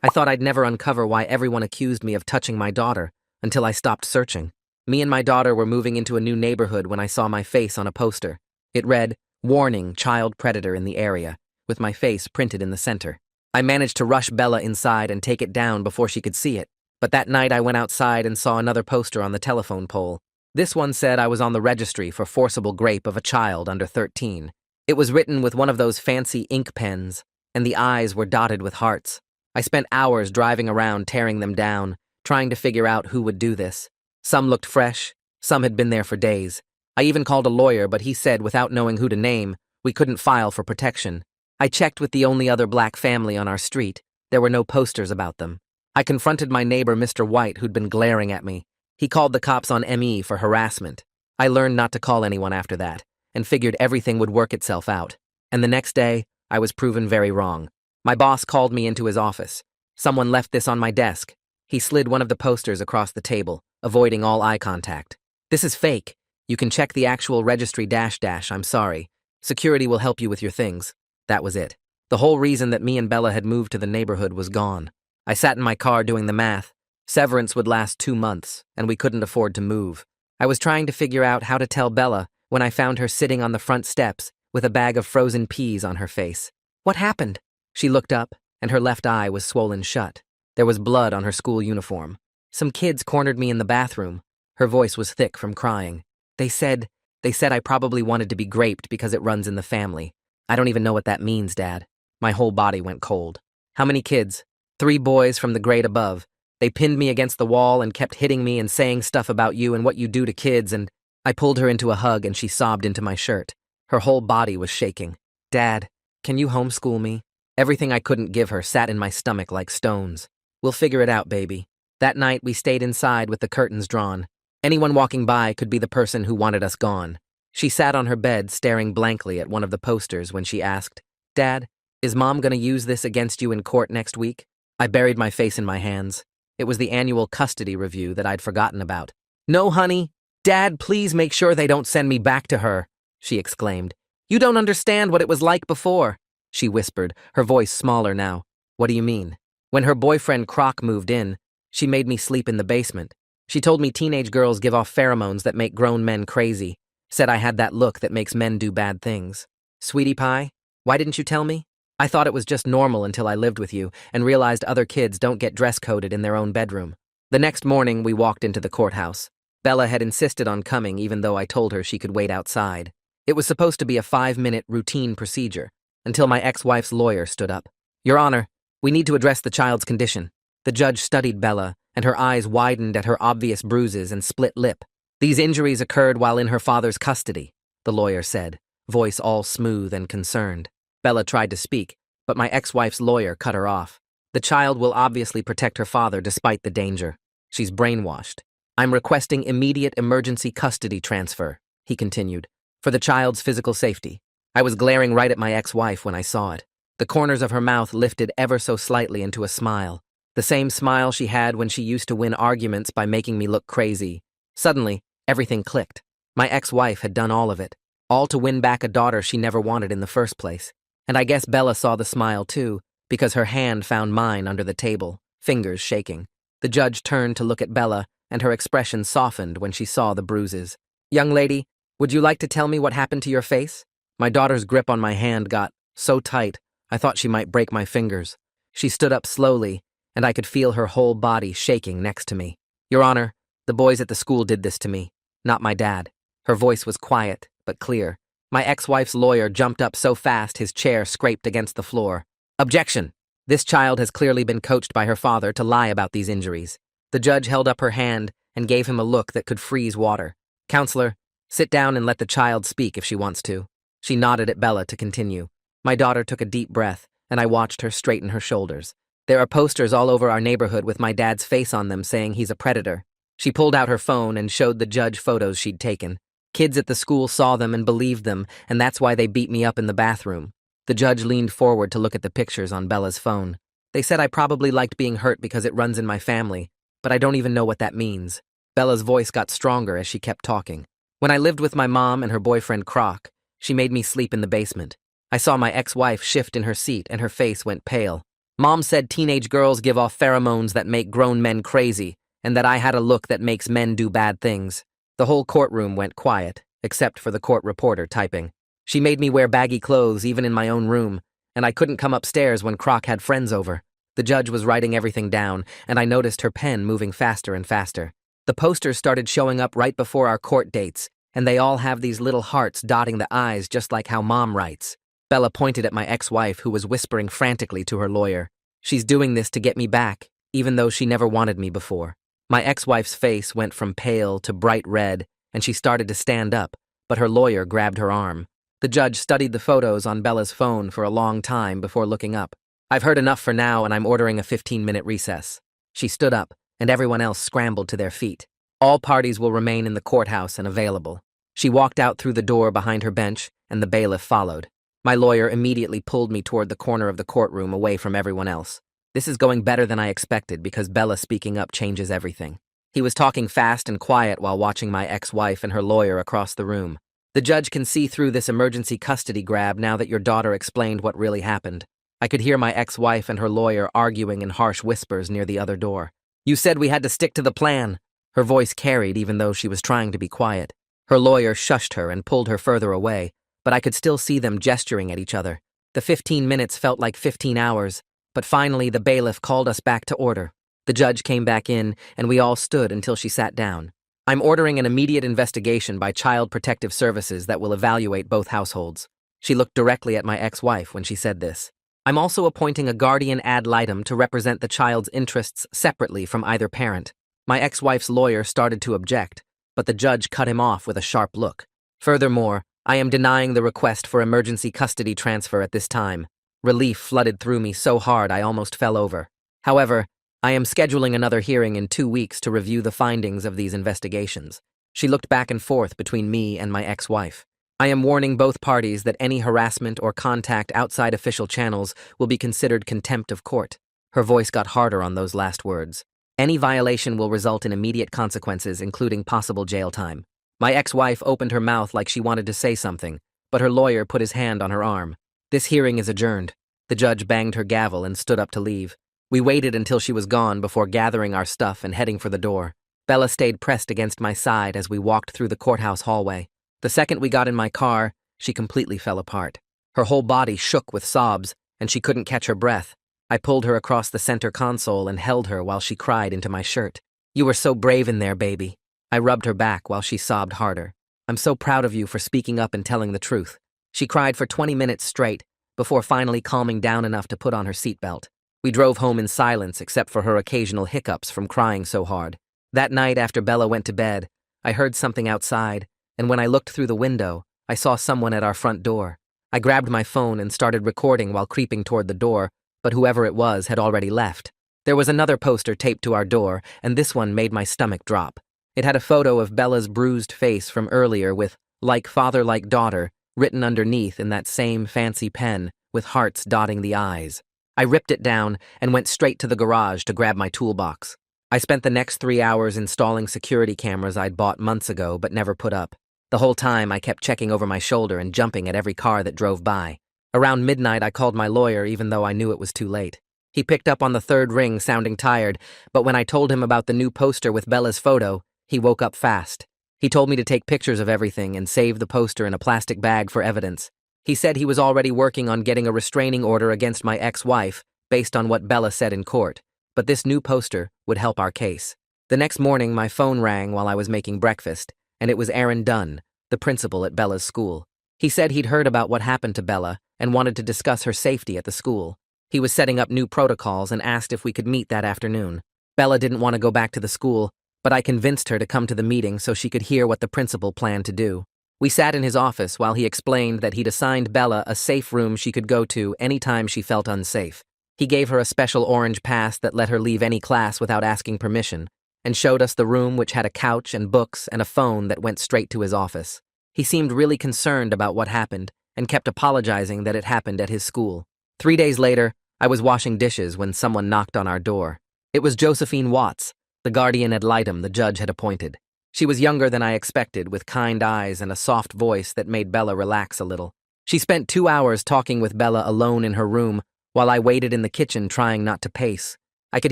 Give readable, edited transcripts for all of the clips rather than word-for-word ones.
I thought I'd never uncover why everyone accused me of touching my daughter until I stopped searching. Me and my daughter were moving into a new neighborhood when I saw my face on a poster. It read, "Warning, child predator in the area," with my face printed in the center. I managed to rush Bella inside and take it down before she could see it. But that night I went outside and saw another poster on the telephone pole. This one said I was on the registry for forcible grape of a child under 13. It was written with one of those fancy ink pens, and the eyes were dotted with hearts. I spent hours driving around tearing them down, trying to figure out who would do this. Some looked fresh, some had been there for days. I even called a lawyer, but he said without knowing who to name, we couldn't file for protection. I checked with the only other black family on our street. There were no posters about them. I confronted my neighbor, Mr. White, who'd been glaring at me. He called the cops on ME for harassment. I learned not to call anyone after that, and figured everything would work itself out. And the next day, I was proven very wrong. My boss called me into his office. Someone left this on my desk. He slid one of the posters across the table, avoiding all eye contact. "This is fake. You can check the actual registry -- I'm sorry. Security will help you with your things." That was it. The whole reason that me and Bella had moved to the neighborhood was gone. I sat in my car doing the math. Severance would last 2 months, and we couldn't afford to move. I was trying to figure out how to tell Bella when I found her sitting on the front steps with a bag of frozen peas on her face. "What happened?" She looked up, and her left eye was swollen shut. There was blood on her school uniform. "Some kids cornered me in the bathroom." Her voice was thick from crying. They said I probably wanted to be graped because it runs in the family. I don't even know what that means, Dad." My whole body went cold. "How many kids?" 3 boys from the grade above. They pinned me against the wall and kept hitting me and saying stuff about you and what you do to kids, and I pulled her into a hug and she sobbed into my shirt. Her whole body was shaking. "Dad, can you homeschool me?" Everything I couldn't give her sat in my stomach like stones. "We'll figure it out, baby." That night we stayed inside with the curtains drawn. Anyone walking by could be the person who wanted us gone. She sat on her bed staring blankly at one of the posters when she asked, "Dad, is Mom gonna use this against you in court next week?" I buried my face in my hands. It was the annual custody review that I'd forgotten about. "No, honey. Dad, please make sure they don't send me back to her," she exclaimed. "You don't understand what it was like before," she whispered, her voice smaller now. "What do you mean?" "When her boyfriend Croc moved in, she made me sleep in the basement. She told me teenage girls give off pheromones that make grown men crazy. Said I had that look that makes men do bad things. Sweetie pie, why didn't you tell me? I thought it was just normal until I lived with you and realized other kids don't get dress-coded in their own bedroom." The next morning, we walked into the courthouse. Bella had insisted on coming even though I told her she could wait outside. It was supposed to be a 5-minute routine procedure, until my ex-wife's lawyer stood up. "Your Honor, we need to address the child's condition." The judge studied Bella, and her eyes widened at her obvious bruises and split lip. "These injuries occurred while in her father's custody," the lawyer said, voice all smooth and concerned. Bella tried to speak, but my ex-wife's lawyer cut her off. "The child will obviously protect her father despite the danger. She's brainwashed. I'm requesting immediate emergency custody transfer," he continued, "for the child's physical safety." I was glaring right at my ex-wife when I saw it. The corners of her mouth lifted ever so slightly into a smile. The same smile she had when she used to win arguments by making me look crazy. Suddenly, everything clicked. My ex-wife had done all of it, all to win back a daughter she never wanted in the first place. And I guess Bella saw the smile too, because her hand found mine under the table, fingers shaking. The judge turned to look at Bella, and her expression softened when she saw the bruises. "Young lady, would you like to tell me what happened to your face?" My daughter's grip on my hand got so tight, I thought she might break my fingers. She stood up slowly, and I could feel her whole body shaking next to me. "Your Honor, the boys at the school did this to me, not my dad." Her voice was quiet, but clear. My ex-wife's lawyer jumped up so fast his chair scraped against the floor. "Objection! This child has clearly been coached by her father to lie about these injuries." The judge held up her hand and gave him a look that could freeze water. "Counselor, sit down and let the child speak if she wants to." She nodded at Bella to continue. My daughter took a deep breath, and I watched her straighten her shoulders. "There are posters all over our neighborhood with my dad's face on them saying he's a predator." She pulled out her phone and showed the judge photos she'd taken. Kids at the school saw them and believed them, and that's why they beat me up in the bathroom. The judge leaned forward to look at the pictures on Bella's phone. "They said I probably liked being hurt because it runs in my family, but I don't even know what that means." Bella's voice got stronger as she kept talking. "When I lived with my mom and her boyfriend Croc, she made me sleep in the basement. I saw my ex-wife shift in her seat and her face went pale. Mom said teenage girls give off pheromones that make grown men crazy, and that I had a look that makes men do bad things. The whole courtroom went quiet, except for the court reporter typing. She made me wear baggy clothes even in my own room, and I couldn't come upstairs when Croc had friends over. The judge was writing everything down, and I noticed her pen moving faster and faster. The posters started showing up right before our court dates, and they all have these little hearts dotting the I's just like how Mom writes. Bella pointed at my ex-wife, who was whispering frantically to her lawyer. She's doing this to get me back, even though she never wanted me before. My ex-wife's face went from pale to bright red, and she started to stand up, but her lawyer grabbed her arm. The judge studied the photos on Bella's phone for a long time before looking up. I've heard enough for now, and I'm ordering a 15-minute recess. She stood up, and everyone else scrambled to their feet. All parties will remain in the courthouse and available. She walked out through the door behind her bench, and the bailiff followed. My lawyer immediately pulled me toward the corner of the courtroom away from everyone else. This is going better than I expected because Bella speaking up changes everything. He was talking fast and quiet while watching my ex-wife and her lawyer across the room. The judge can see through this emergency custody grab now that your daughter explained what really happened. I could hear my ex-wife and her lawyer arguing in harsh whispers near the other door. You said we had to stick to the plan. Her voice carried even though she was trying to be quiet. Her lawyer shushed her and pulled her further away, but I could still see them gesturing at each other. The 15 minutes felt like 15 hours, but finally the bailiff called us back to order. The judge came back in, and we all stood until she sat down. I'm ordering an immediate investigation by Child Protective Services that will evaluate both households. She looked directly at my ex-wife when she said this. I'm also appointing a guardian ad litem to represent the child's interests separately from either parent. My ex-wife's lawyer started to object, but the judge cut him off with a sharp look. Furthermore, I am denying the request for emergency custody transfer at this time. Relief flooded through me so hard I almost fell over. However, I am scheduling another hearing in 2 weeks to review the findings of these investigations. She looked back and forth between me and my ex-wife. I am warning both parties that any harassment or contact outside official channels will be considered contempt of court. Her voice got harder on those last words. Any violation will result in immediate consequences, including possible jail time. My ex-wife opened her mouth like she wanted to say something, but her lawyer put his hand on her arm. This hearing is adjourned. The judge banged her gavel and stood up to leave. We waited until she was gone before gathering our stuff and heading for the door. Bella stayed pressed against my side as we walked through the courthouse hallway. The second we got in my car, she completely fell apart. Her whole body shook with sobs, and she couldn't catch her breath. I pulled her across the center console and held her while she cried into my shirt. You were so brave in there, baby. I rubbed her back while she sobbed harder. I'm so proud of you for speaking up and telling the truth. She cried for 20 minutes straight, before finally calming down enough to put on her seatbelt. We drove home in silence except for her occasional hiccups from crying so hard. That night after Bella went to bed, I heard something outside, and when I looked through the window, I saw someone at our front door. I grabbed my phone and started recording while creeping toward the door, but whoever it was had already left. There was another poster taped to our door, and this one made my stomach drop. It had a photo of Bella's bruised face from earlier with, like father, like daughter, written underneath in that same fancy pen, with hearts dotting the I's. I ripped it down and went straight to the garage to grab my toolbox. I spent the next 3 hours installing security cameras I'd bought months ago but never put up. The whole time I kept checking over my shoulder and jumping at every car that drove by. Around midnight I called my lawyer even though I knew it was too late. He picked up on the third ring sounding tired, but when I told him about the new poster with Bella's photo, he woke up fast. He told me to take pictures of everything and save the poster in a plastic bag for evidence. He said he was already working on getting a restraining order against my ex-wife based on what Bella said in court, but this new poster would help our case. The next morning my phone rang while I was making breakfast, and it was Aaron Dunn, the principal at Bella's school. He said he'd heard about what happened to Bella and wanted to discuss her safety at the school. He was setting up new protocols and asked if we could meet that afternoon. Bella didn't want to go back to the school, but I convinced her to come to the meeting so she could hear what the principal planned to do. We sat in his office while he explained that he'd assigned Bella a safe room she could go to anytime she felt unsafe. He gave her a special orange pass that let her leave any class without asking permission, and showed us the room which had a couch and books and a phone that went straight to his office. He seemed really concerned about what happened and kept apologizing that it happened at his school. 3 days later, I was washing dishes when someone knocked on our door. It was Josephine Watts, the guardian ad litem the judge had appointed. She was younger than I expected, with kind eyes and a soft voice that made Bella relax a little. She spent 2 hours talking with Bella alone in her room while I waited in the kitchen trying not to pace. I could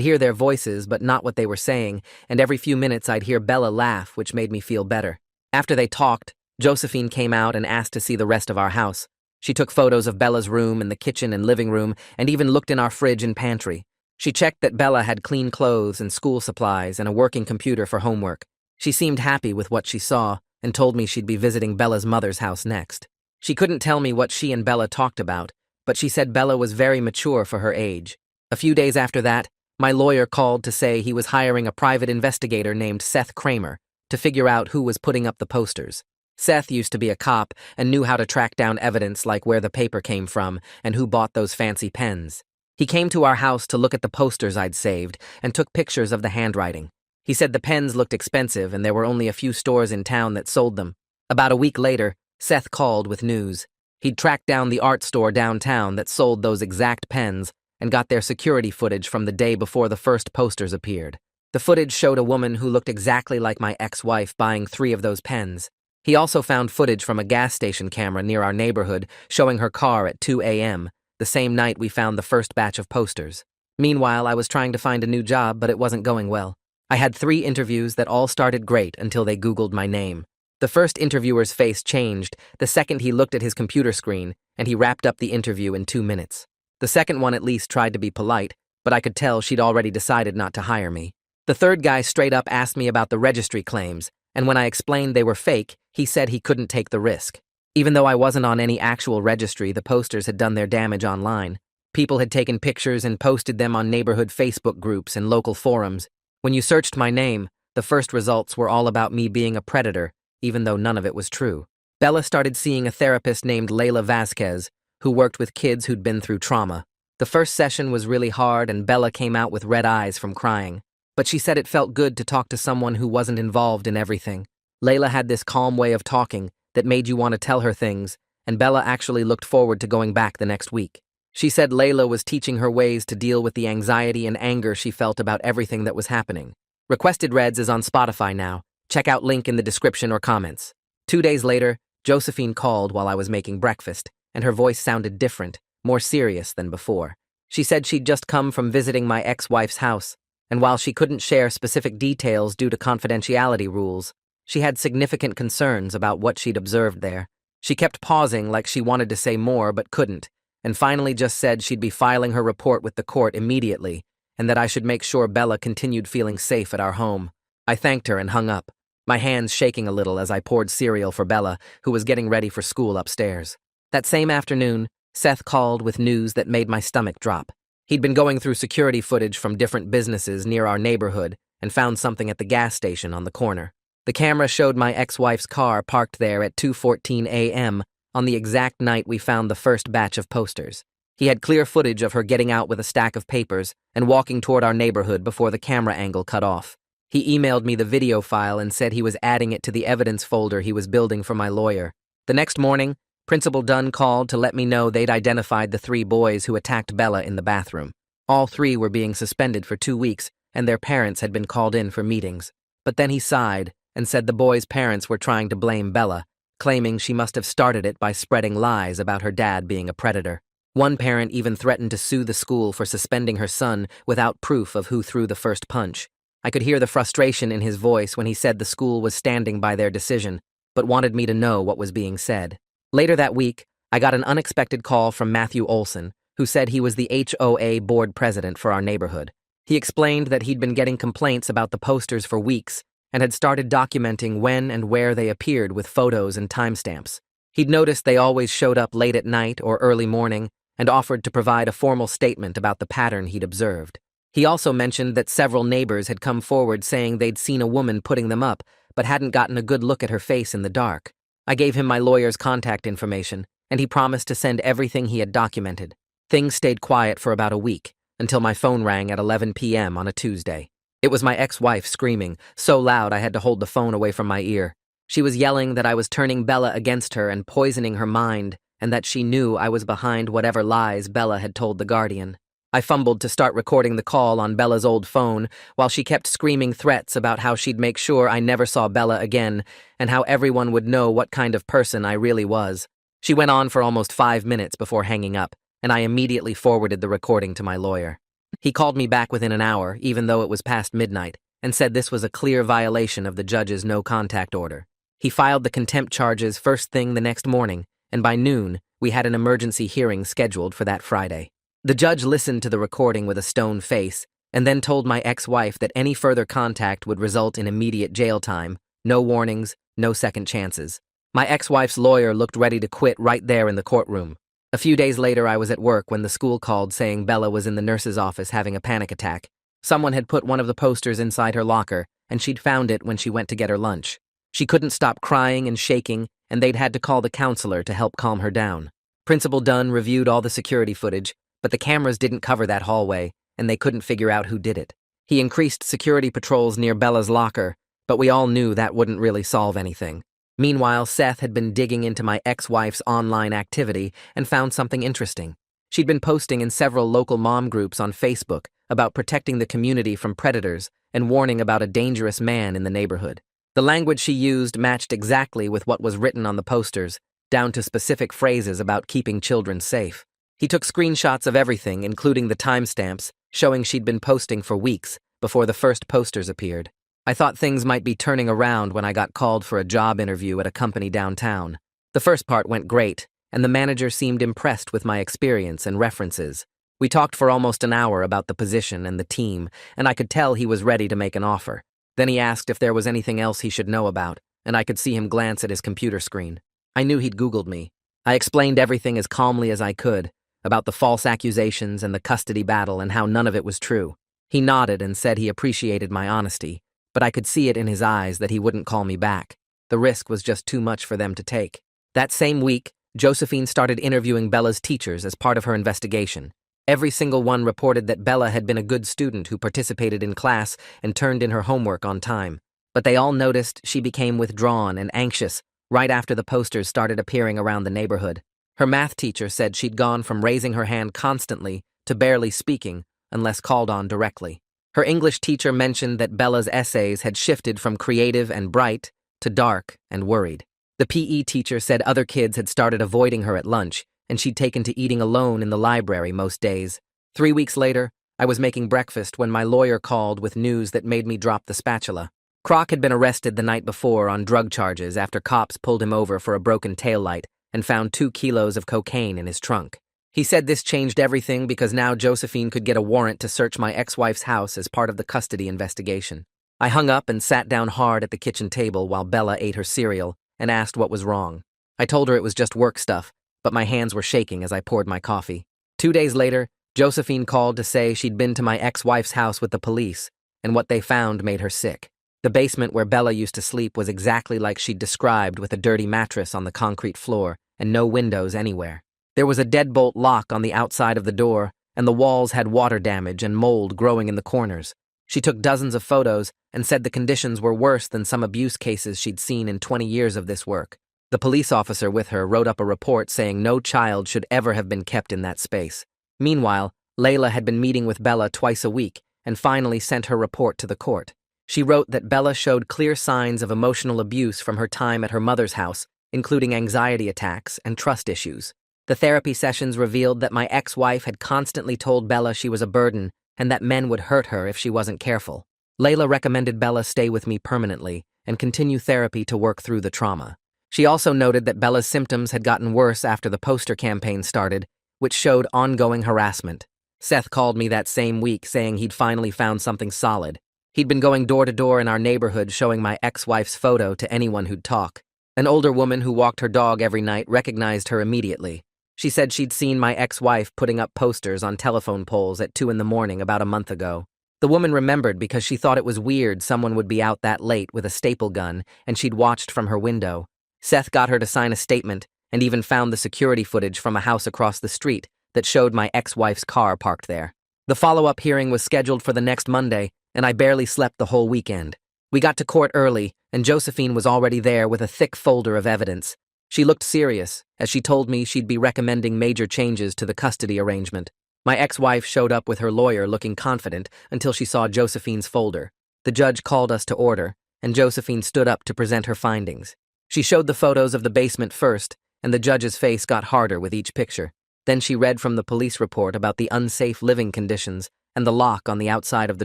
hear their voices, but not what they were saying, and every few minutes I'd hear Bella laugh, which made me feel better. After they talked, Josephine came out and asked to see the rest of our house. She took photos of Bella's room and the kitchen and living room, and even looked in our fridge and pantry. She checked that Bella had clean clothes and school supplies and a working computer for homework. She seemed happy with what she saw and told me she'd be visiting Bella's mother's house next. She couldn't tell me what she and Bella talked about, but she said Bella was very mature for her age. A few days after that, my lawyer called to say he was hiring a private investigator named Seth Kramer to figure out who was putting up the posters. Seth used to be a cop and knew how to track down evidence like where the paper came from and who bought those fancy pens. He came to our house to look at the posters I'd saved and took pictures of the handwriting. He said the pens looked expensive and there were only a few stores in town that sold them. About a week later, Seth called with news. He'd tracked down the art store downtown that sold those exact pens and got their security footage from the day before the first posters appeared. The footage showed a woman who looked exactly like my ex-wife buying 3 of those pens. He also found footage from a gas station camera near our neighborhood showing her car at 2 a.m., the same night we found the first batch of posters. Meanwhile, I was trying to find a new job, but it wasn't going well. I had 3 interviews that all started great until they Googled my name. The first interviewer's face changed the second he looked at his computer screen, and he wrapped up the interview in 2 minutes. The second one at least tried to be polite, but I could tell she'd already decided not to hire me. The third guy straight up asked me about the registry claims, and when I explained they were fake, he said he couldn't take the risk. Even though I wasn't on any actual registry, the posters had done their damage online. People had taken pictures and posted them on neighborhood Facebook groups and local forums. When you searched my name, the first results were all about me being a predator, even though none of it was true. Bella started seeing a therapist named Layla Vasquez, who worked with kids who'd been through trauma. The first session was really hard and Bella came out with red eyes from crying. But she said it felt good to talk to someone who wasn't involved in everything. Layla had this calm way of talking that made you want to tell her things, and Bella actually looked forward to going back the next week. She said Layla was teaching her ways to deal with the anxiety and anger she felt about everything that was happening. Requested Reds is on Spotify now. Check out link in the description or comments. 2 days later, Josephine called while I was making breakfast, and her voice sounded different, more serious than before. She said she'd just come from visiting my ex-wife's house, and while she couldn't share specific details due to confidentiality rules, she had significant concerns about what she'd observed there. She kept pausing like she wanted to say more but couldn't, and finally just said she'd be filing her report with the court immediately, and that I should make sure Bella continued feeling safe at our home. I thanked her and hung up, my hands shaking a little as I poured cereal for Bella, who was getting ready for school upstairs. That same afternoon, Seth called with news that made my stomach drop. He'd been going through security footage from different businesses near our neighborhood and found something at the gas station on the corner. The camera showed my ex-wife's car parked there at 2:14 a.m. on the exact night we found the first batch of posters. He had clear footage of her getting out with a stack of papers and walking toward our neighborhood before the camera angle cut off. He emailed me the video file and said he was adding it to the evidence folder he was building for my lawyer. The next morning, Principal Dunn called to let me know they'd identified the 3 boys who attacked Bella in the bathroom. All 3 were being suspended for 2 weeks, and their parents had been called in for meetings. But then he sighed and said the boys' parents were trying to blame Bella, claiming she must have started it by spreading lies about her dad being a predator. One parent even threatened to sue the school for suspending her son without proof of who threw the first punch. I could hear the frustration in his voice when he said the school was standing by their decision, but wanted me to know what was being said. Later that week, I got an unexpected call from Matthew Olson, who said he was the HOA board president for our neighborhood. He explained that he'd been getting complaints about the posters for weeks and had started documenting when and where they appeared with photos and timestamps. He'd noticed they always showed up late at night or early morning and offered to provide a formal statement about the pattern he'd observed. He also mentioned that several neighbors had come forward saying they'd seen a woman putting them up but hadn't gotten a good look at her face in the dark. I gave him my lawyer's contact information, and he promised to send everything he had documented. Things stayed quiet for about a week, until my phone rang at 11 p.m. on a Tuesday. It was my ex-wife screaming, so loud I had to hold the phone away from my ear. She was yelling that I was turning Bella against her and poisoning her mind, and that she knew I was behind whatever lies Bella had told the Guardian. I fumbled to start recording the call on Bella's old phone while she kept screaming threats about how she'd make sure I never saw Bella again and how everyone would know what kind of person I really was. She went on for almost 5 minutes before hanging up, and I immediately forwarded the recording to my lawyer. He called me back within an hour, even though it was past midnight, and said this was a clear violation of the judge's no-contact order. He filed the contempt charges first thing the next morning, and by noon, we had an emergency hearing scheduled for that Friday. The judge listened to the recording with a stone face, and then told my ex-wife that any further contact would result in immediate jail time, no warnings, no second chances. My ex-wife's lawyer looked ready to quit right there in the courtroom. A few days later, I was at work when the school called saying Bella was in the nurse's office having a panic attack. Someone had put one of the posters inside her locker, and she'd found it when she went to get her lunch. She couldn't stop crying and shaking, and they'd had to call the counselor to help calm her down. Principal Dunn reviewed all the security footage, but the cameras didn't cover that hallway, and they couldn't figure out who did it. He increased security patrols near Bella's locker, but we all knew that wouldn't really solve anything. Meanwhile, Seth had been digging into my ex-wife's online activity and found something interesting. She'd been posting in several local mom groups on Facebook about protecting the community from predators and warning about a dangerous man in the neighborhood. The language she used matched exactly with what was written on the posters, down to specific phrases about keeping children safe. He took screenshots of everything, including the timestamps, showing she'd been posting for weeks before the first posters appeared. I thought things might be turning around when I got called for a job interview at a company downtown. The first part went great, and the manager seemed impressed with my experience and references. We talked for almost an hour about the position and the team, and I could tell he was ready to make an offer. Then he asked if there was anything else he should know about, and I could see him glance at his computer screen. I knew he'd Googled me. I explained everything as calmly as I could, about the false accusations and the custody battle and how none of it was true. He nodded and said he appreciated my honesty, but I could see it in his eyes that he wouldn't call me back. The risk was just too much for them to take. That same week, Josephine started interviewing Bella's teachers as part of her investigation. Every single one reported that Bella had been a good student who participated in class and turned in her homework on time. But they all noticed she became withdrawn and anxious right after the posters started appearing around the neighborhood. Her math teacher said she'd gone from raising her hand constantly to barely speaking unless called on directly. Her English teacher mentioned that Bella's essays had shifted from creative and bright to dark and worried. The PE teacher said other kids had started avoiding her at lunch, and she'd taken to eating alone in the library most days. 3 weeks later, I was making breakfast when my lawyer called with news that made me drop the spatula. Croc had been arrested the night before on drug charges after cops pulled him over for a broken taillight and found 2 kilos of cocaine in his trunk. He said this changed everything because now Josephine could get a warrant to search my ex-wife's house as part of the custody investigation. I hung up and sat down hard at the kitchen table while Bella ate her cereal and asked what was wrong. I told her it was just work stuff, but my hands were shaking as I poured my coffee. 2 days later, Josephine called to say she'd been to my ex-wife's house with the police, and what they found made her sick. The basement where Bella used to sleep was exactly like she'd described, with a dirty mattress on the concrete floor and no windows anywhere. There was a deadbolt lock on the outside of the door, and the walls had water damage and mold growing in the corners. She took dozens of photos and said the conditions were worse than some abuse cases she'd seen in 20 years of this work. The police officer with her wrote up a report saying no child should ever have been kept in that space. Meanwhile, Layla had been meeting with Bella twice a week and finally sent her report to the court. She wrote that Bella showed clear signs of emotional abuse from her time at her mother's house, including anxiety attacks and trust issues. The therapy sessions revealed that my ex-wife had constantly told Bella she was a burden and that men would hurt her if she wasn't careful. Layla recommended Bella stay with me permanently and continue therapy to work through the trauma. She also noted that Bella's symptoms had gotten worse after the poster campaign started, which showed ongoing harassment. Seth called me that same week saying he'd finally found something solid. He'd been going door to door in our neighborhood showing my ex-wife's photo to anyone who'd talk. An older woman who walked her dog every night recognized her immediately. She said she'd seen my ex-wife putting up posters on telephone poles at 2 a.m. about a month ago. The woman remembered because she thought it was weird someone would be out that late with a staple gun, and she'd watched from her window. Seth got her to sign a statement and even found the security footage from a house across the street that showed my ex-wife's car parked there. The follow-up hearing was scheduled for the next Monday, and I barely slept the whole weekend. We got to court early, and Josephine was already there with a thick folder of evidence. She looked serious, as she told me she'd be recommending major changes to the custody arrangement. My ex-wife showed up with her lawyer looking confident until she saw Josephine's folder. The judge called us to order, and Josephine stood up to present her findings. She showed the photos of the basement first, and the judge's face got harder with each picture. Then she read from the police report about the unsafe living conditions and the lock on the outside of the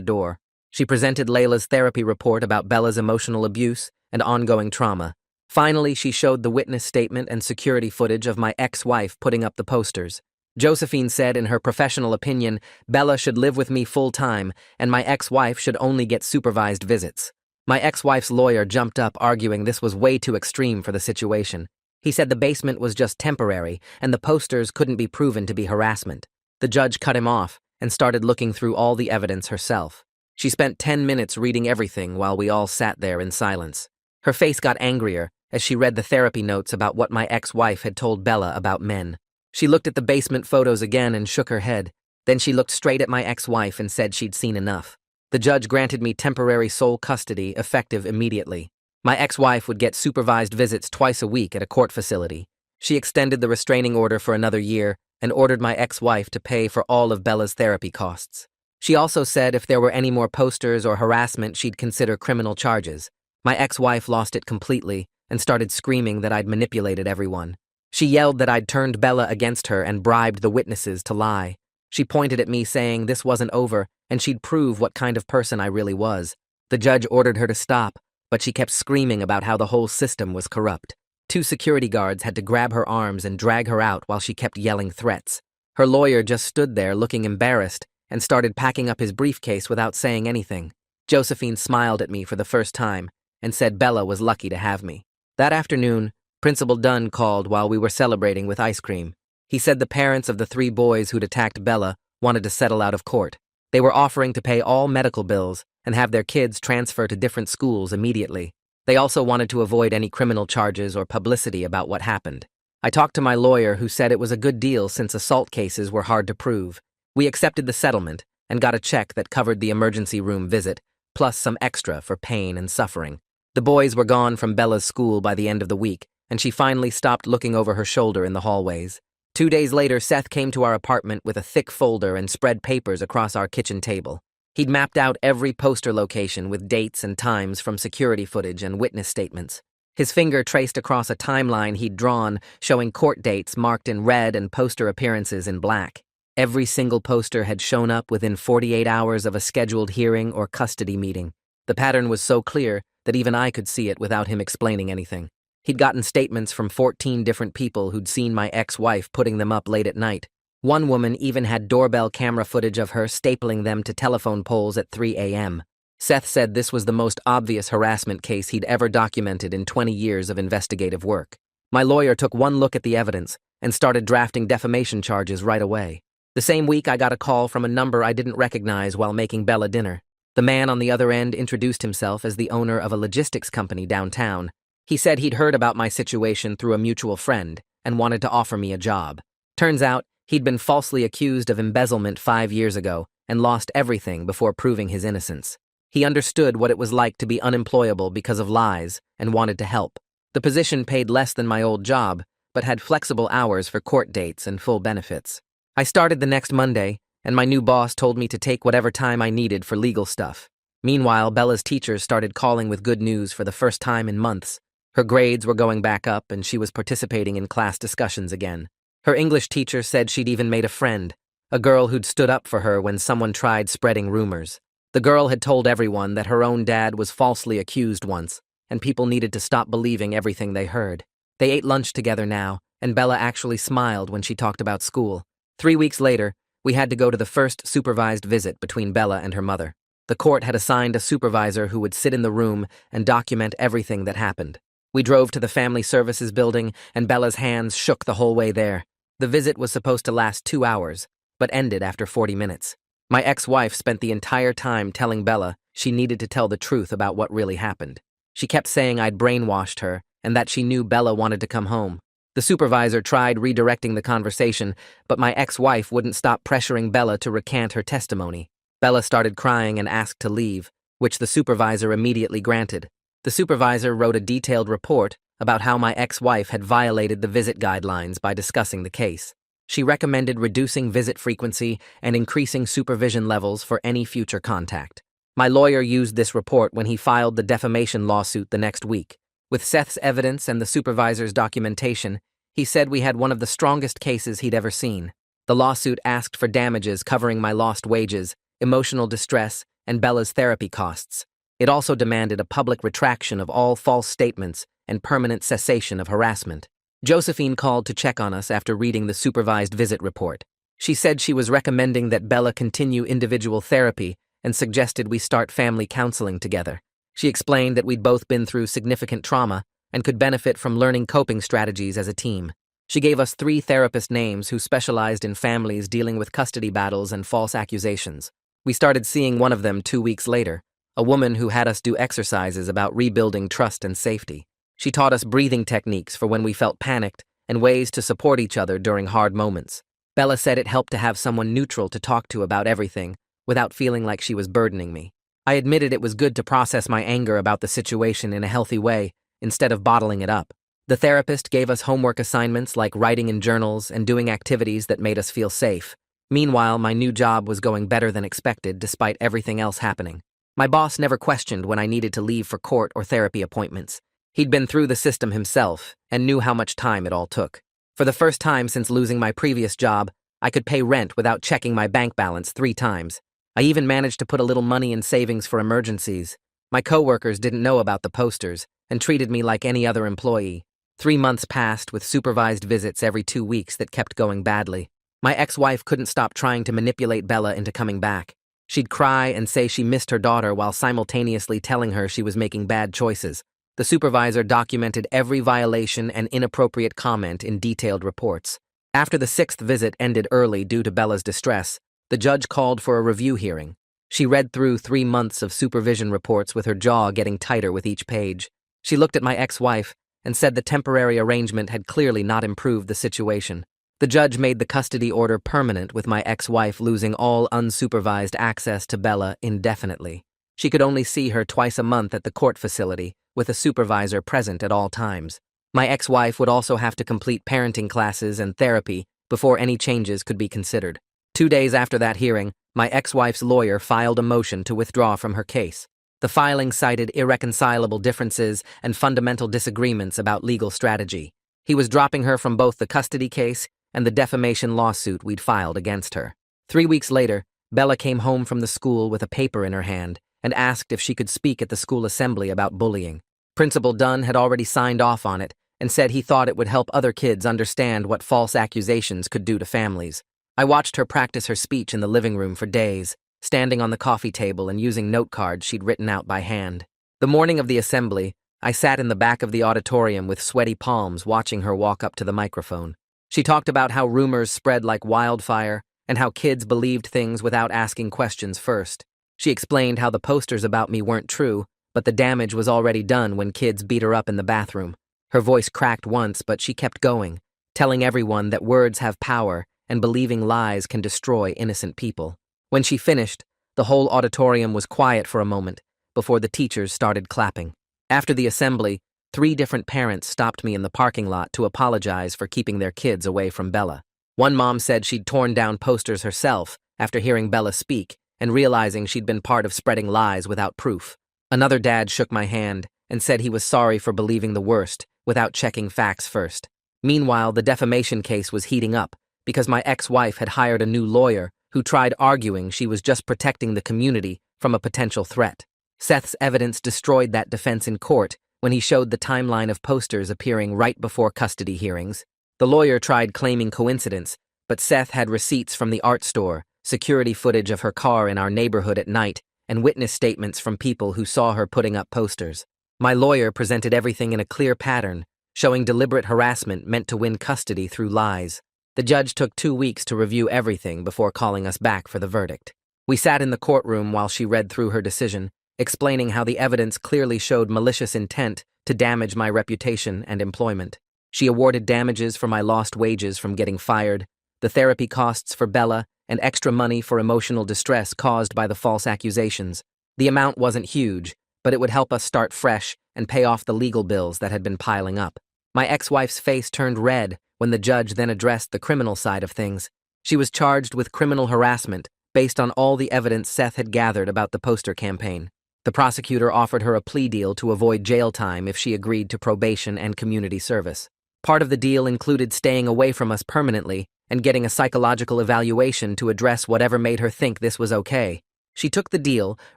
door. She presented Layla's therapy report about Bella's emotional abuse and ongoing trauma. Finally, she showed the witness statement and security footage of my ex-wife putting up the posters. Josephine said in her professional opinion, Bella should live with me full-time and my ex-wife should only get supervised visits. My ex-wife's lawyer jumped up arguing this was way too extreme for the situation. He said the basement was just temporary and the posters couldn't be proven to be harassment. The judge cut him off and started looking through all the evidence herself. She spent 10 minutes reading everything while we all sat there in silence. Her face got angrier as she read the therapy notes about what my ex-wife had told Bella about men. She looked at the basement photos again and shook her head. Then she looked straight at my ex-wife and said she'd seen enough. The judge granted me temporary sole custody, effective immediately. My ex-wife would get supervised visits twice a week at a court facility. She extended the restraining order for another year and ordered my ex-wife to pay for all of Bella's therapy costs. She also said if there were any more posters or harassment, she'd consider criminal charges. My ex-wife lost it completely and started screaming that I'd manipulated everyone. She yelled that I'd turned Bella against her and bribed the witnesses to lie. She pointed at me saying this wasn't over and she'd prove what kind of person I really was. The judge ordered her to stop, but she kept screaming about how the whole system was corrupt. 2 security guards had to grab her arms and drag her out while she kept yelling threats. Her lawyer just stood there looking embarrassed and started packing up his briefcase without saying anything. Josephine smiled at me for the first time and said Bella was lucky to have me. That afternoon, Principal Dunn called while we were celebrating with ice cream. He said the parents of the 3 boys who'd attacked Bella wanted to settle out of court. They were offering to pay all medical bills and have their kids transfer to different schools immediately. They also wanted to avoid any criminal charges or publicity about what happened. I talked to my lawyer who said it was a good deal since assault cases were hard to prove. We accepted the settlement and got a check that covered the emergency room visit, plus some extra for pain and suffering. The boys were gone from Bella's school by the end of the week, and she finally stopped looking over her shoulder in the hallways. 2 days later, Seth came to our apartment with a thick folder and spread papers across our kitchen table. He'd mapped out every poster location with dates and times from security footage and witness statements. His finger traced across a timeline he'd drawn, showing court dates marked in red and poster appearances in black. Every single poster had shown up within 48 hours of a scheduled hearing or custody meeting. The pattern was so clear that even I could see it without him explaining anything. He'd gotten statements from 14 different people who'd seen my ex-wife putting them up late at night. One woman even had doorbell camera footage of her stapling them to telephone poles at 3 a.m. Seth said this was the most obvious harassment case he'd ever documented in 20 years of investigative work. My lawyer took one look at the evidence and started drafting defamation charges right away. The same week, I got a call from a number I didn't recognize while making Bella dinner. The man on the other end introduced himself as the owner of a logistics company downtown. He said he'd heard about my situation through a mutual friend and wanted to offer me a job. Turns out, he'd been falsely accused of embezzlement 5 years ago and lost everything before proving his innocence. He understood what it was like to be unemployable because of lies and wanted to help. The position paid less than my old job, but had flexible hours for court dates and full benefits. I started the next Monday, and my new boss told me to take whatever time I needed for legal stuff. Meanwhile, Bella's teachers started calling with good news for the first time in months. Her grades were going back up, and she was participating in class discussions again. Her English teacher said she'd even made a friend, a girl who'd stood up for her when someone tried spreading rumors. The girl had told everyone that her own dad was falsely accused once, and people needed to stop believing everything they heard. They ate lunch together now, and Bella actually smiled when she talked about school. 3 weeks later, we had to go to the first supervised visit between Bella and her mother. The court had assigned a supervisor who would sit in the room and document everything that happened. We drove to the Family Services building, and Bella's hands shook the whole way there. The visit was supposed to last 2 hours, but ended after 40 minutes. My ex-wife spent the entire time telling Bella she needed to tell the truth about what really happened. She kept saying I'd brainwashed her and that she knew Bella wanted to come home. The supervisor tried redirecting the conversation, but my ex-wife wouldn't stop pressuring Bella to recant her testimony. Bella started crying and asked to leave, which the supervisor immediately granted. The supervisor wrote a detailed report about how my ex-wife had violated the visit guidelines by discussing the case. She recommended reducing visit frequency and increasing supervision levels for any future contact. My lawyer used this report when he filed the defamation lawsuit the next week. With Seth's evidence and the supervisor's documentation, He said we had one of the strongest cases he'd ever seen. The lawsuit asked for damages covering my lost wages, emotional distress, and Bella's therapy costs. It also demanded a public retraction of all false statements and permanent cessation of harassment. Josephine called to check on us after reading the supervised visit report. She said she was recommending that Bella continue individual therapy and suggested we start family counseling together. She explained that we'd both been through significant trauma and could benefit from learning coping strategies as a team. She gave us 3 therapist names who specialized in families dealing with custody battles and false accusations. We started seeing one of them 2 weeks later, a woman who had us do exercises about rebuilding trust and safety. She taught us breathing techniques for when we felt panicked and ways to support each other during hard moments. Bella said it helped to have someone neutral to talk to about everything without feeling like she was burdening me. I admitted it was good to process my anger about the situation in a healthy way instead of bottling it up. The therapist gave us homework assignments like writing in journals and doing activities that made us feel safe. Meanwhile, my new job was going better than expected despite everything else happening. My boss never questioned when I needed to leave for court or therapy appointments. He'd been through the system himself and knew how much time it all took. For the first time since losing my previous job, I could pay rent without checking my bank balance 3 times. I even managed to put a little money in savings for emergencies. My coworkers didn't know about the posters and treated me like any other employee. 3 months passed with supervised visits every 2 weeks that kept going badly. My ex-wife couldn't stop trying to manipulate Bella into coming back. She'd cry and say she missed her daughter while simultaneously telling her she was making bad choices. The supervisor documented every violation and inappropriate comment in detailed reports. After the 6th visit ended early due to Bella's distress, the judge called for a review hearing. She read through 3 months of supervision reports with her jaw getting tighter with each page. She looked at my ex-wife and said the temporary arrangement had clearly not improved the situation. The judge made the custody order permanent with my ex-wife losing all unsupervised access to Bella indefinitely. She could only see her twice a month at the court facility, with a supervisor present at all times. My ex-wife would also have to complete parenting classes and therapy before any changes could be considered. 2 days after that hearing, my ex-wife's lawyer filed a motion to withdraw from her case. The filing cited irreconcilable differences and fundamental disagreements about legal strategy. He was dropping her from both the custody case and the defamation lawsuit we'd filed against her. 3 weeks later, Bella came home from the school with a paper in her hand and asked if she could speak at the school assembly about bullying. Principal Dunn had already signed off on it and said he thought it would help other kids understand what false accusations could do to families. I watched her practice her speech in the living room for days, standing on the coffee table and using note cards she'd written out by hand. The morning of the assembly, I sat in the back of the auditorium with sweaty palms watching her walk up to the microphone. She talked about how rumors spread like wildfire and how kids believed things without asking questions first. She explained how the posters about me weren't true, but the damage was already done when kids beat her up in the bathroom. Her voice cracked once, but she kept going, telling everyone that words have power and believing lies can destroy innocent people. When she finished, the whole auditorium was quiet for a moment before the teachers started clapping. After the assembly, 3 different parents stopped me in the parking lot to apologize for keeping their kids away from Bella. One mom said she'd torn down posters herself after hearing Bella speak and realizing she'd been part of spreading lies without proof. Another dad shook my hand and said he was sorry for believing the worst without checking facts first. Meanwhile, the defamation case was heating up because my ex-wife had hired a new lawyer who tried arguing she was just protecting the community from a potential threat. Seth's evidence destroyed that defense in court when he showed the timeline of posters appearing right before custody hearings. The lawyer tried claiming coincidence, but Seth had receipts from the art store, security footage of her car in our neighborhood at night, and witness statements from people who saw her putting up posters. My lawyer presented everything in a clear pattern, showing deliberate harassment meant to win custody through lies. The judge took 2 weeks to review everything before calling us back for the verdict. We sat in the courtroom while she read through her decision, explaining how the evidence clearly showed malicious intent to damage my reputation and employment. She awarded damages for my lost wages from getting fired, the therapy costs for Bella, and extra money for emotional distress caused by the false accusations. The amount wasn't huge, but it would help us start fresh and pay off the legal bills that had been piling up. My ex-wife's face turned red when the judge then addressed the criminal side of things. She was charged with criminal harassment based on all the evidence Seth had gathered about the poster campaign. The prosecutor offered her a plea deal to avoid jail time if she agreed to probation and community service. Part of the deal included staying away from us permanently and getting a psychological evaluation to address whatever made her think this was okay. She took the deal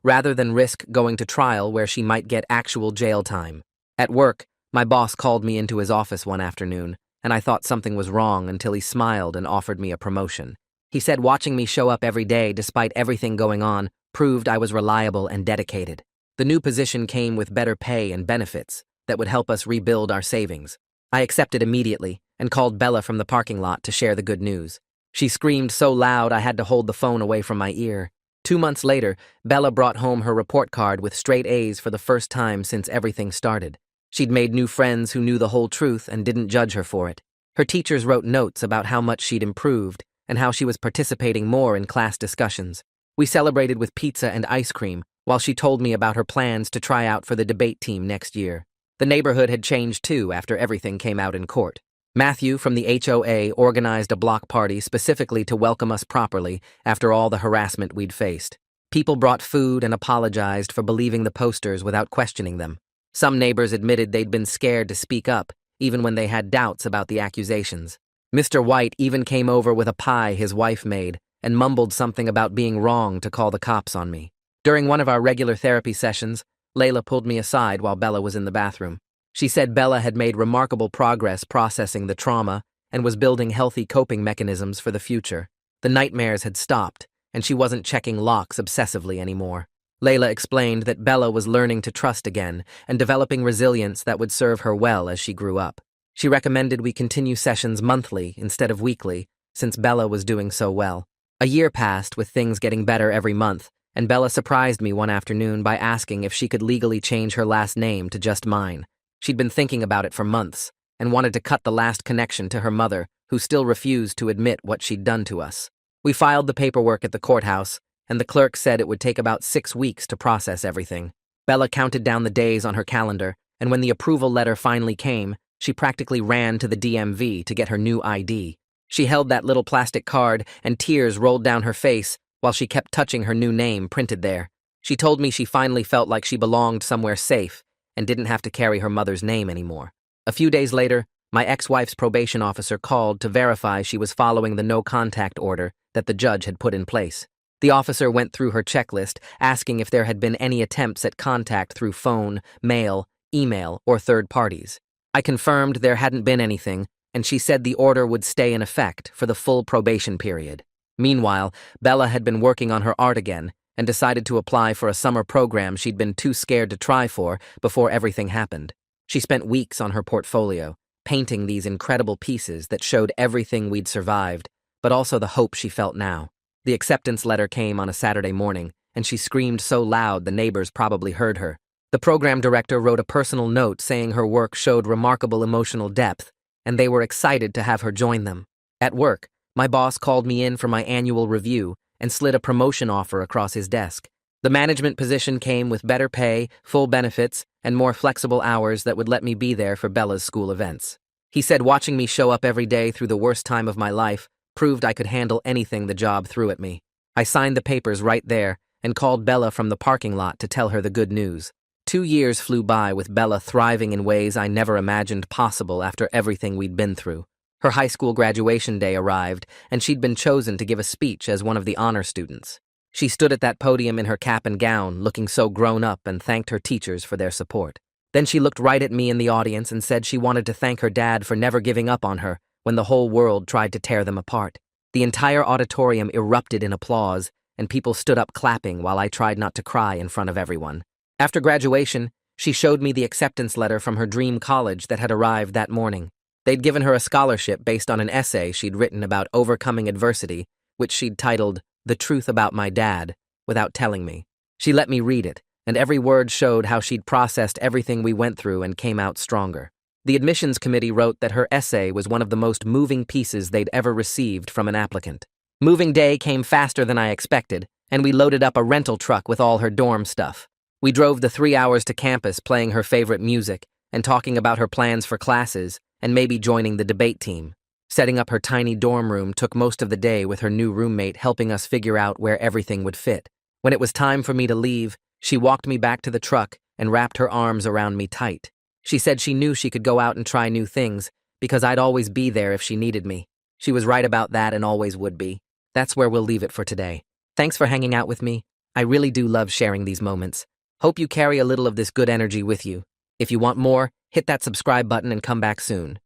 rather than risk going to trial where she might get actual jail time. At work, my boss called me into his office one afternoon, and I thought something was wrong until he smiled and offered me a promotion. He said watching me show up every day despite everything going on proved I was reliable and dedicated. The new position came with better pay and benefits that would help us rebuild our savings. I accepted immediately and called Bella from the parking lot to share the good news. She screamed so loud I had to hold the phone away from my ear. 2 months later, Bella brought home her report card with straight A's for the first time since everything started. She'd made new friends who knew the whole truth and didn't judge her for it. Her teachers wrote notes about how much she'd improved and how she was participating more in class discussions. We celebrated with pizza and ice cream while she told me about her plans to try out for the debate team next year. The neighborhood had changed too after everything came out in court. Matthew from the HOA organized a block party specifically to welcome us properly after all the harassment we'd faced. People brought food and apologized for believing the posters without questioning them. Some neighbors admitted they'd been scared to speak up, even when they had doubts about the accusations. Mr. White even came over with a pie his wife made and mumbled something about being wrong to call the cops on me. During one of our regular therapy sessions, Layla pulled me aside while Bella was in the bathroom. She said Bella had made remarkable progress processing the trauma and was building healthy coping mechanisms for the future. The nightmares had stopped, and she wasn't checking locks obsessively anymore. Layla explained that Bella was learning to trust again and developing resilience that would serve her well as she grew up. She recommended we continue sessions monthly instead of weekly, since Bella was doing so well. A year passed with things getting better every month, and Bella surprised me one afternoon by asking if she could legally change her last name to just mine. She'd been thinking about it for months and wanted to cut the last connection to her mother, who still refused to admit what she'd done to us. We filed the paperwork at the courthouse, and the clerk said it would take about 6 weeks to process everything. Bella counted down the days on her calendar, and when the approval letter finally came, she practically ran to the DMV to get her new ID. She held that little plastic card, and tears rolled down her face while she kept touching her new name printed there. She told me she finally felt like she belonged somewhere safe and didn't have to carry her mother's name anymore. A few days later, my ex-wife's probation officer called to verify she was following the no-contact order that the judge had put in place. The officer went through her checklist, asking if there had been any attempts at contact through phone, mail, email, or third parties. I confirmed there hadn't been anything, and she said the order would stay in effect for the full probation period. Meanwhile, Bella had been working on her art again and decided to apply for a summer program she'd been too scared to try for before everything happened. She spent weeks on her portfolio, painting these incredible pieces that showed everything we'd survived, but also the hope she felt now. The acceptance letter came on a Saturday morning, and she screamed so loud the neighbors probably heard her. The program director wrote a personal note saying her work showed remarkable emotional depth, and they were excited to have her join them. At work, my boss called me in for my annual review and slid a promotion offer across his desk. The management position came with better pay, full benefits, and more flexible hours that would let me be there for Bella's school events. He said watching me show up every day through the worst time of my life proved I could handle anything the job threw at me. I signed the papers right there and called Bella from the parking lot to tell her the good news. 2 years flew by with Bella thriving in ways I never imagined possible after everything we'd been through. Her high school graduation day arrived, and she'd been chosen to give a speech as one of the honor students. She stood at that podium in her cap and gown, looking so grown up, and thanked her teachers for their support. Then she looked right at me in the audience and said she wanted to thank her dad for never giving up on her when the whole world tried to tear them apart. The entire auditorium erupted in applause, and people stood up clapping while I tried not to cry in front of everyone. After graduation, she showed me the acceptance letter from her dream college that had arrived that morning. They'd given her a scholarship based on an essay she'd written about overcoming adversity, which she'd titled, "The Truth About My Dad," without telling me. She let me read it, and every word showed how she'd processed everything we went through and came out stronger. The admissions committee wrote that her essay was one of the most moving pieces they'd ever received from an applicant. Moving day came faster than I expected, and we loaded up a rental truck with all her dorm stuff. We drove the 3 hours to campus playing her favorite music and talking about her plans for classes and maybe joining the debate team. Setting up her tiny dorm room took most of the day with her new roommate helping us figure out where everything would fit. When it was time for me to leave, she walked me back to the truck and wrapped her arms around me tight. She said she knew she could go out and try new things because I'd always be there if she needed me. She was right about that and always would be. That's where we'll leave it for today. Thanks for hanging out with me. I really do love sharing these moments. Hope you carry a little of this good energy with you. If you want more, hit that subscribe button and come back soon.